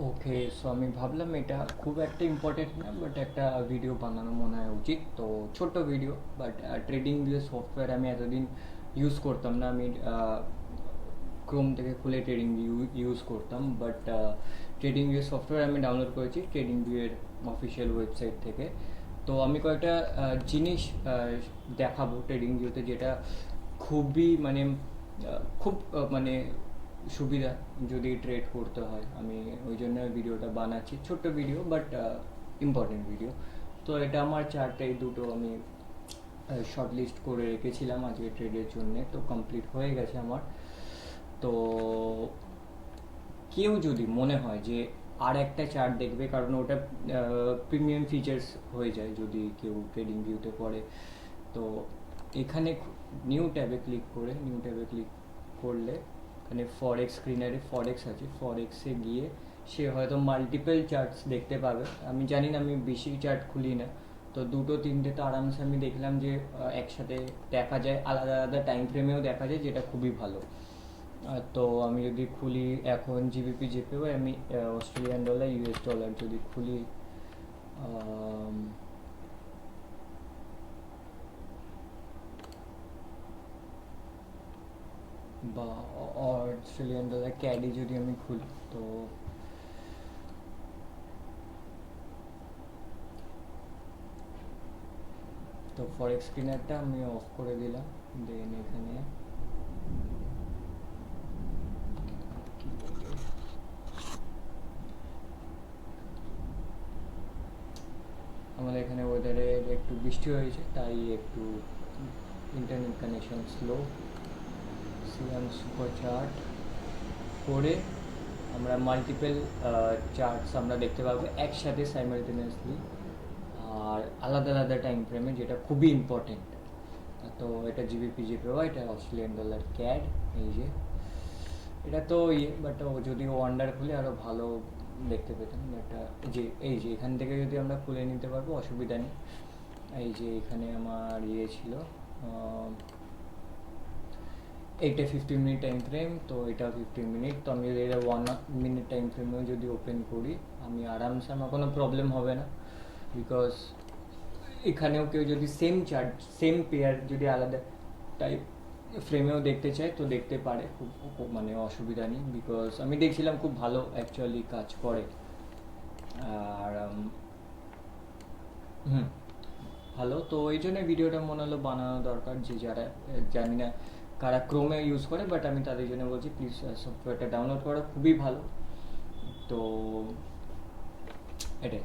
ওকে, so আমি ভাবলাম এটা খুব একটা ইম্পর্টেন্ট না, বাট একটা ভিডিও বানানো মনে হয় উচিত। তো ছোট্ট video, but trading view software আমি এতদিন ইউজ করতাম না। আমি ক্রোম থেকে খুলে ট্রেডিং ভিউ ইউজ করতাম, বাট ট্রেডিং ভিউ সফটওয়্যার আমি ডাউনলোড করেছি ট্রেডিং ভিউয়ের অফিসিয়াল ওয়েবসাইট থেকে। তো আমি কয়েকটা জিনিস দেখাবো ট্রেডিং ভিউতে, যেটা খুবই মানে খুব মানে সুবিধা যদি ট্রেড করতে হয়। আমি ওই জন্য ভিডিওটা বানাচ্ছি, ছোট্ট ভিডিও বাট ইম্পর্টেন্ট ভিডিও। তো এটা আমার চারটে দুটো আমি শর্ট লিস্ট করে রেখেছিলাম আজকে ট্রেডের জন্য, তো কমপ্লিট হয়ে গেছে আমার। তো কেউ যদি মনে হয় যে আর একটা চার্ট দেখবে, কারণ ওটা প্রিমিয়াম ফিচার্স হয়ে যায় যদি কেউ ট্রেডিং ভিউতে করে। তো এখানে নিউ ট্যাবে ক্লিক করলে এখানে ফরেক্স স্ক্রিনারে ফরেক্স আছে, ফরেক্সে গিয়ে সে হয়তো মাল্টিপল চার্টস দেখতে পাবে। আমি জানি না, আমি বেশি চার্ট খুলি না, তো দুটো তিনটে তো আরামসে আমি দেখলাম যে একসাথে দেখা যায়, আলাদা আলাদা টাইম ফ্রেমেও দেখা যায়, যেটা খুবই ভালো। তো আমি যদি খুলি এখন জিবিপি জেপিওয়াই, আমি অস্ট্রেলিয়ান ডলার ইউএস ডলার যদি খুলি, আম, বা অস্ট্রেলিয়ান ডলার ক্যাডি যদি আমি খুলি, তো তো ফরেক্স স্ক্রিনারটা আমি অফ করে দিলাম। দেন এখানে কি বলবো, আমাদের এখানে ওয়েদারে একটু বৃষ্টি হয়েছে, তাই একটু internet connection slow. CM super chart করে আমরা মাল্টিপল চার্টস আমরা দেখতে পাবো একসাথে সাইমালটেনিয়াসলি, আর আলাদা আলাদা টাইম ফ্রেমে, যেটা খুবই ইম্পর্টেন্ট। তো এটা জিবিপি জিপিও, এটা অস্ট্রেলিয়ান ডলার ক্যাড। এই যে এটা তো ইয়ে, বাট যদি ওয়ান্ডার খুলে আরও ভালো দেখতে পেতাম। বাট যে এই যে এখান থেকে যদি আমরা খুলে নিতে পারবো, অসুবিধা নেই। এই যে এখানে আমার ইয়ে ছিল, এইটা 15 মিনিট টাইম ফ্রেম, তো এটা 15 মিনিট। তো আমি যদি এটা 1 মিনিট টাইম ফ্রেমেও যদি ওপেন করি, আমি আরামসে, আমার কোনো প্রবলেম হবে না। বিকজ এখানেও কেউ যদি সেম চার্ট সেম পেয়ার যদি আলাদা টাইপ ফ্রেমেও দেখতে চায় তো দেখতে পারে, মানে অসুবিধা নেই। বিকজ আমি দেখছিলাম খুব ভালো অ্যাকচুয়ালি কাজ করে। আর হুম, ভালো। তো এই জন্য ভিডিওটা মনে হলো বানানো দরকার, যে যারা জানি না কারা ক্রোমে ইউজ করে, বাট আমি তাদের জন্য বলছি প্লিজ সফটওয়্যারটা ডাউনলোড করা খুবই ভালো। তো এটাই।